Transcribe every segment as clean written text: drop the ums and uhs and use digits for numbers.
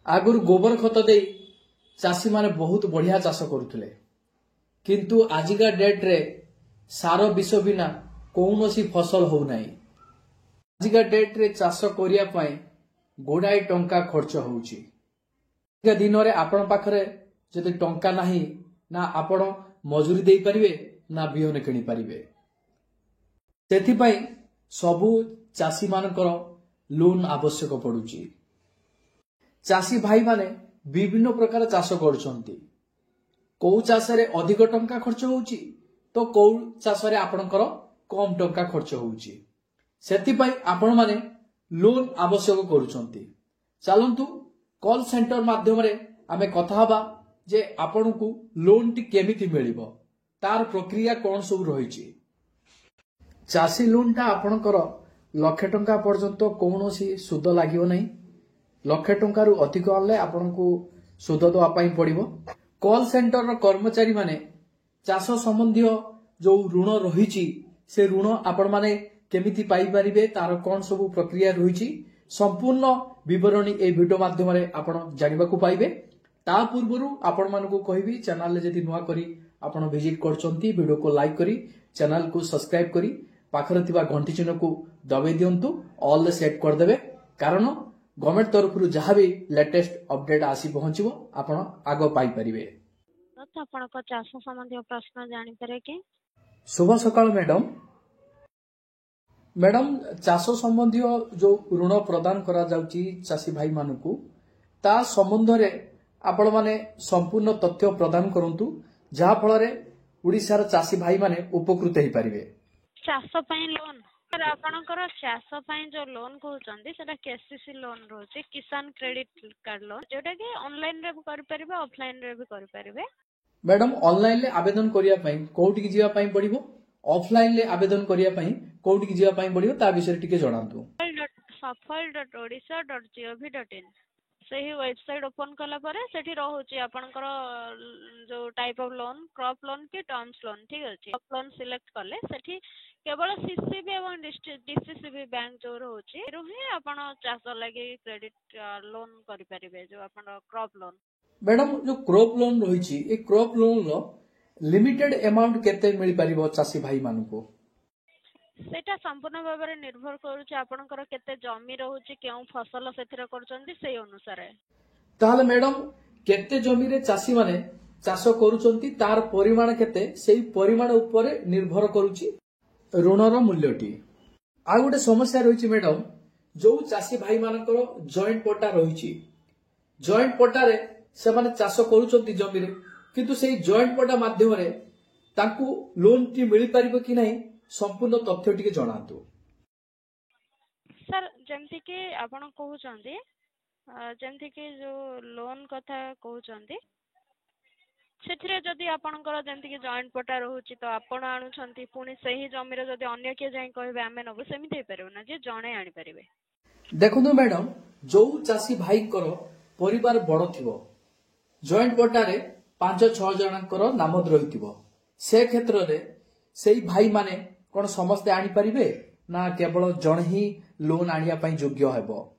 आगुर गोबर खत दे चाषी माने बहुत बढ़िया चाष करुले किंतु आजिका डेट रे सार विष बिना कौन सी फसल हो नहीं। आजिका डेट रे चाष करिया पय गोडाई टंका खर्च होउची। दिन रे आपण पाखरे जदि टंका नाही ना आपण मजूरी दे परिवे ना बिहन किनी परिवे। सेथि पय सबु चाषी मानकर लोन आवश्यक पड़ुची। चाषी भाई माने विभिन्न प्रकार चाष करुछंती। कौ चाष रे अधिक टंका खर्च होउची तो कौ चाष रे आपणकर कम टंका खर्च होउची। सेथि पय आपण माने लोन आवश्यक करुछंती। चलंतु कॉल सेंटर माध्यम रे आमे कथा हबा जे आपनकु लोन टी केमिति मिलिबो तार प्रक्रिया कोन सब रहिची। चाषी लोन टा आपणकर लाख टंका पर्यंत कौनसी सुद लागियो नहीं। लाख टंका रु अधिक आले आपनकु सुद दवा पई पड़िबो। कॉल सेंटर रो कर्मचारी माने चाष संबंधी जो ऋण रहिची से ऋण आपण माने केमिति पाई परिबे तार कोन सब प्रक्रिया रहिची संपूर्ण विवरणी ए वीडियो माध्यम रे आपण जानिबा को पाइबे। ता पूर्वरु आपण मानको कहबी चैनल जदि नुआ करी आपण विजिट करचंती वीडियो को लाइक करी चैनल को सब्सक्राइब करी पाखरे थिबा घंटी चिन्ह को दबाई दियंतु ऑल सेट कर देबे कारण गवर्नमेंट तरफ रु जहां भी लेटेस्ट अपडेट आसी पहुंचबो आपण आगो पाई परिबे। तो आपण को चाष संबंधी प्रश्न जानि पारे कि शुभ सकाळ मैडम। मैडम चाष संबंधी जो ऋण प्रदान करा जाउची चाषी भाई मानकु ता संबंध रे आपण माने संपूर्ण तथ्य प्रदान करंतु जहा फल रे ओडिसा रा चाषी भाई माने उपकृत हेई परिबे। चाष पई लोन सर आपनकर चाष पई जो लोन कहउचंदी सेटा केसीसी लोन रहउची किसान क्रेडिट कार्ड लोन जोटा कि ऑनलाइन रे भी कर परिबे ऑफलाइन रे भी कर परिबे। मैडम ऑनलाइन ले आवेदन करिया पई कोउटी की जिया पई पड़िबो ऑफलाइन ले आवेदन करिया पई कोउटी की जिया पई पड़िबो ता विषय टिके जणांतु। safal.odisha.gov.in सही वेबसाइट ओपन कला परे सेठी रहउची आपनकर जो type of loan crop loan की टर्म्स लोन ठीक अछि। क्रॉप लोन सिलेक्ट करले सेठी केवल सीसीबी एवं डीसीसीबी बैंक जो रहउची रुहे आपण चाष लागि क्रेडिट लोन करि परिबे जो आपण क्रॉप लोन। मैडम जो क्रॉप लोन रहिची ए क्रॉप लोन लो लिमिटेड अमाउंट केते मिल परिबो चाषी भाई मानको सेटा संपूर्ण भाबरे निर्भर करूची आपनकर केते जमी रहउची केउ फसल सेथिरा करचंदी सेही अनुसार। ताले मैडम केते जमी रे चाषी माने चाष करूचंती तार परिमाण केते सेही परिमाण ऊपर निर्भर करूची ऋणर मूल्यटी। आ गोटे समस्या रहिची मैडम जो चाषी भाई मानकर जॉइंट पट्टा रहिची जॉइंट पट्टा रे से माने चाष करूचंती जमी रे किंतु सेही जॉइंट पट्टा माध्यम रे ताकू लोन टी मिल परिबो कि नहीं संपूर्ण तथ्य टिके जणांतु। सर जेमति कि आपण कहउचंदी जेमति कि जो लोन कथा कहउचंदी सेथिरे जदि आपनकर जेमति कि जॉइंट पट्टा रहउची तो आपण आनुछंती पुनी सही जमी रे जदि अन्य के जाई कहबे आमे नबो सेमिते परबो ना जे जणे आनी परिबे। देखंतु मैडम जो चाषी भाई कर परिवार बड़ थिबो जॉइंट पट्टा रे 5-6 जनकर नामद रहिथिबो से क्षेत्र रे सेही भाई माने कोन समस्त आनी परिबे ना केवल जण ही लोन आनिया पई योग्य हेबो।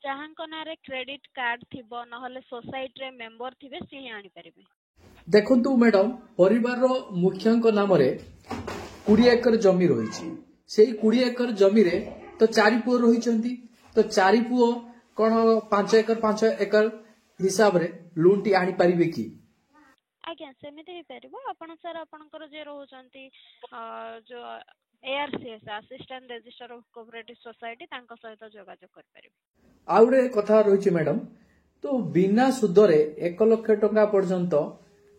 जहां नारे क्रेडिट कार्ड थिबो नहले सोसाइटी रे मेंबर थिबे सेही आनी परिबे। देखंतु मैडम परिवार रो मुखियांक नाम रे 20 एकर जमी रहिची सेही 20 एकर जमी रे तो 4 पुओ रहिचंती तो 4 पुओ कोन 5 एकर हिसाब रे लोन टी आनी परिबे की आज्ञा सेमिति ही परबो। आपण सर आपनकर जे रहउचंती जो ARCS assistant register of cooperative society तांको सहित जोगाजोग कर परिबे। आउडे कथा रहिची मैडम तो बिना सुदरे 1 लाख टंका पर्यंत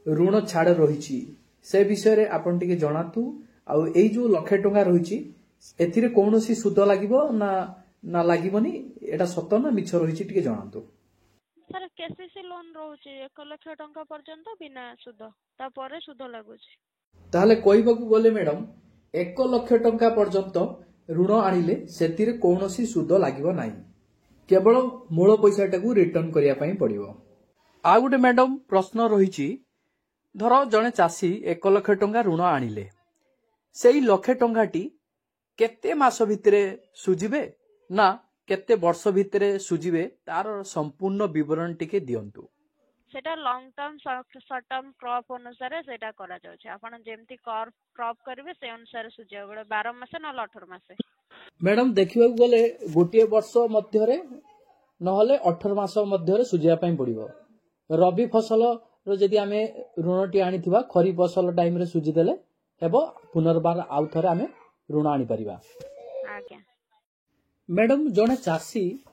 ऋण छाड़ रहिची से विषय रे आपण टिके जणातु आ एई जो लाख टंका रहिची एथिरे कोनोसी सुद लागिबो ना लागिबोनी एटा सत्य ना मिछ रहिची टिके जणातु। सर केसीसी लोन रहउची 1 लाख टंका पर्यंत बिना सुद ता परे सुद लागुची। ताले कहबाकू गले मैडम 1 लाख टंका पर्यंत ऋण आनिले सेतिरे कोनोसी सुद लागिबो नाही केवल मूल पैसाटाकू रिटर्न करिया पई पड़िबो। आ गुटे मैडम प्रश्न रहिची धर जने चाषी 1 लाख टंका ऋण आनिले सेही लाख टंकाटी केते मास भितरे सुझिबे ना केते वर्ष भितरे सुझिबे तार संपूर्ण विवरण टिके दियंतु। सेटा long term short term crop अनुसार सेटा करा जाउछि आपण जेमति क्रॉप करिवे से अनुसार सुझिया गळे 12 मास न 18 मास। मैडम देखिबा गले गोटे वर्ष मध्य रे नहले 18 मास मध्य रे सुझिया पई पड़िबो। रबी फसल रो जदि आमे ऋणटी आनिथिबा खरीफ फसल टाइम रे सुझि देले हेबो पुनर्बार आउ थरे आमे ऋण आनी परिबा। आज्ञा मैडम जने चासी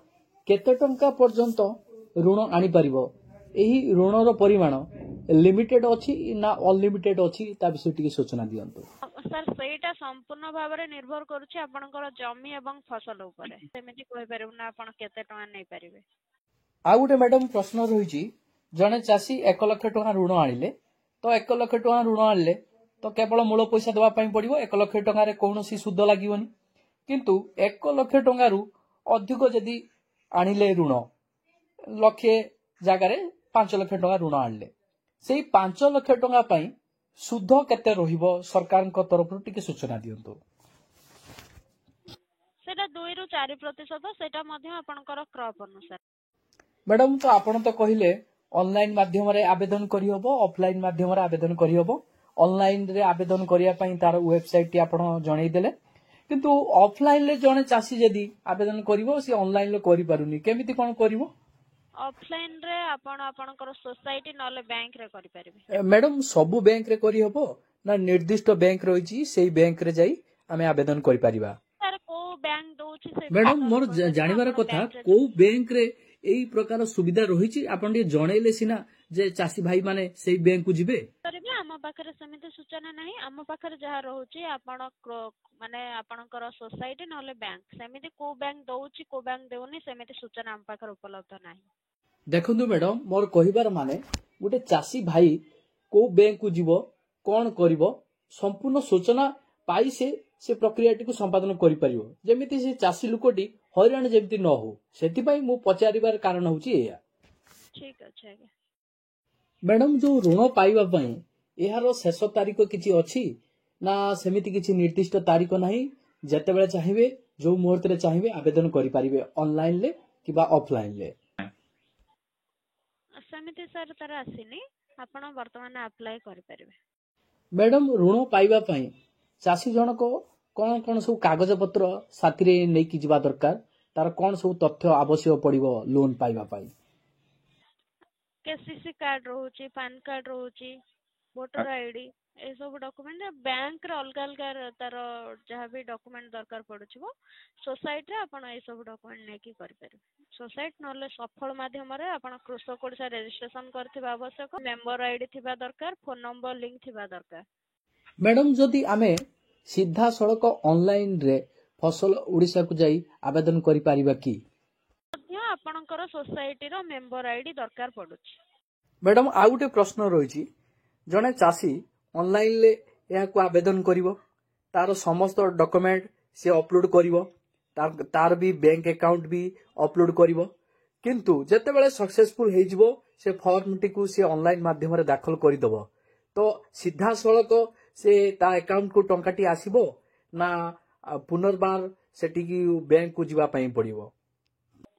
केते टंका पर्यंत ऋण आनी परिबो एही ऋण रो परिमाण लिमिटेड अछि ना अनलिमिटेड अछि ता विषय टिके सूचना दियंतु। सर सेटा संपूर्ण भाव रे निर्भर करूछि आपनकर जमी एवं फसल ऊपर सेमिति कहि परिबु ना आपण केते टका नै परिबे। आ गुटे मैडम प्रश्न रहिछि जने चासी 1 लाख टका ऋण आनिले तो 1 लाख टका ऋण आनिले तो केवल मूल पैसा देवा पई पड़िबो 1 लाख टका रे कोनोसी सुद लागिवनी किंतु 1 लाख टका रु अधिक जदि आनिले ऋण लक्षे जगार 5 लाख टका ऋण आनिले सेही 5 लाख टका पई सुद केते रहिबो सरकार को तरफ टिके सूचना दियंतु। सेटा 2 रु 4% सेटा मध्य आपनकर क्रॉप अनुसार। मैडम तो आपण तो कहिले ऑनलाइन माध्यम रे आवेदन करि हबो ऑफलाइन माध्यम रे आवेदन करि हबो। ऑनलाइन रे आवेदन करिया पई तार वेबसाइट टी आपण जणै देले किंतु ऑफलाइन ले जने चासी जदी आवेदन करिवो से ऑनलाइन ले करि पारुनी केमिति कोन करिवो। ऑफलाइन रे आपण आपनकर सोसाइटी नले बैंक रे करि परिबे। मैडम सबु बैंक रे करि हबो ना निर्दिष्ट बैंक रहिछि सेही बैंक रे जाई आमे आवेदन करि परिबा। सर को बैंक दोछि से मैडम मोर जानिबार कथा को बैंक रे एई प्रकार सुविधा रहिछि आपण जे जणैले सिना जे चासी भाई माने सेही बैंक को जिबे। करबे हम पाखरे समिति सूचना नाही हम पाखरे जहा रहउछि आपण माने आपनकर सोसाइटी नले बैंक समिति को बैंक दोछि को बैंक देउनी समिति सूचना हम पाखरे उपलब्ध नाही। देखंतु मैडम मोर कहिबार माने गुटे चासी भाई को बैंक को जीवो कोन करिवो संपूर्ण सूचना पाई से प्रक्रियाटी को संपादन करि परिवो जेमिति से चासी लुकोटी हैरान जेमिति न हो सेति पई मु पचारिबार कारण होउची एया। ठीक अछि आगे मैडम जो ऋण पाइबा पई एहारो शेष तारीख किछि अछि ना सेमिति किछि निर्दिष्ट तारीख नाही जते बेले चाहिबे जो मुहूर्त रे चाहिबे आवेदन करि परिबे ऑनलाइन ले किबा ऑफलाइन ले। समिति सर तार आसीनी आपण वर्तमान अप्लाई करि परिबे। मैडम ऋण पाइबा पई चासी जन को कोन कोन सब कागज पत्र साथी रे नै कि जिबा दरकार तार कोन सब तथ्य आवश्यक पड़िबो लोन पाइबा पई। केसीसी कार्ड रहउची पैन कार्ड रहउची वोटर आईडी ए सब डॉक्यूमेंट बैंक रे अलग अलग तार जहा भी डॉक्यूमेंट दरकार पड़ुछिबो सोसाइटी रे आपण ए सब डॉक्यूमेंट नै कि करि परिबे। सोसाइटी नले सफल माध्यम रे आपण कृषक ओडिसा रजिस्ट्रेशन करथिबा आवश्यक मेंबर आईडी थिबा दरकार फोन नंबर लिंक थिबा दरकार। मैडम जदि आमे सीधा सड़क ऑनलाइन रे फसल ओडिसा को जाई आवेदन करि परिबा की आपनकर सोसाइटी रो मेंबर आईडी दरकार पड़ुछि। मैडम आ गुटे प्रश्न रहिछि जने चासी ऑनलाइन ले या को आवेदन करिवो तार समस्त डॉक्यूमेंट से अपलोड करिवो तार भी बैंक अकाउंट भी अपलोड करिवो किंतु जते बेले सक्सेसफुल हे जिवो से फॉर्म टी को से ऑनलाइन माध्यम रे दाखल करि दबो तो सीधा सड़क से ता अकाउंट को टंकाटी आसीबो ना पुनर्बार सेठी की बैंक को जिबा पई पड़िवो।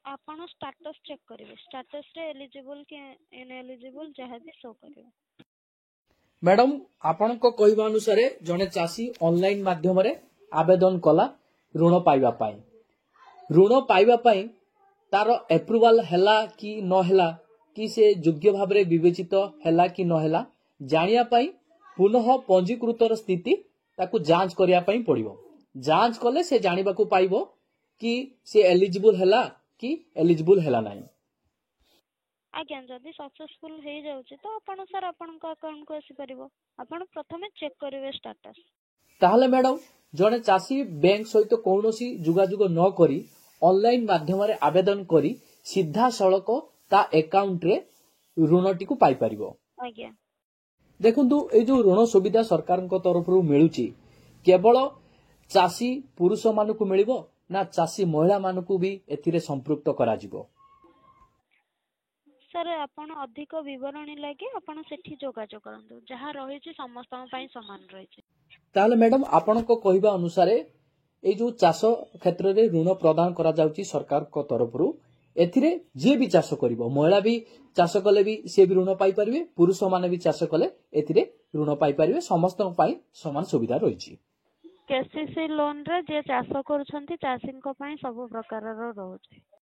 आपण स्टेटस चेक करिवे स्टेटस रे एलिजिबल के इनएलिजिबल जहा भी शो करिवे। मैडम आपण को कहबा अनुसार जने चासी ऑनलाइन माध्यम रे आवेदन कला ऋण पाइबा पई तार अप्रूवल हैला कि न हैला कि से योग्य भाव रे विवेचित हैला कि न हैला जानिया पई पुनः पंजीकृतर स्थिति ताकू जांच करिया पई पड़िबो। जांच कले से जानिबा को पाइबो कि से एलिजिबल हैला कि एलिजिबल हैला नाही। आज्ञा जदि सक्सेसफुल हे जाउची तो आपण सर आपण को अकाउंट को आसी परिबो आपण प्रथमे चेक करिवे स्टेटस। ताहले मैडम जने चासी बैंक सहित कोनोसी जुगाजुग न करी ऑनलाइन माध्यम रे आवेदन करी सीधा सड़क ता अकाउंट रे ऋणटी को पाई परिबो। आज्ञा देखंतु ए जो ऋण सुविधा सरकार को तरफ रु मिलुची केवल चासी पुरुष मानकु मिलिबो ना चासी महिला मानकु भी एथिरे संपृक्त करा जिवो। सर आपण अधिक विवरणी लागे आपण सेठी जोगाजोग करंतु जहा रहिछि समस्त पई समान रहिछि। ताले मैडम आपण को कहबा अनुसार এই जो चाष क्षेत्र में ऋण प्रदान करा जाउची सरकार को तरफ एथिरे जे भी चाष करिवो महिला भी चाष कले भी से भी ऋण पाई परिवे पुरुष माने भी चाष कले एथिरे ऋण पाई परिवे समस्त पाई समान सुविधा रहिछि। केसीसी लोन रे जे चाष करूछंती चाषी को पाई सब प्रकार रो रहउची।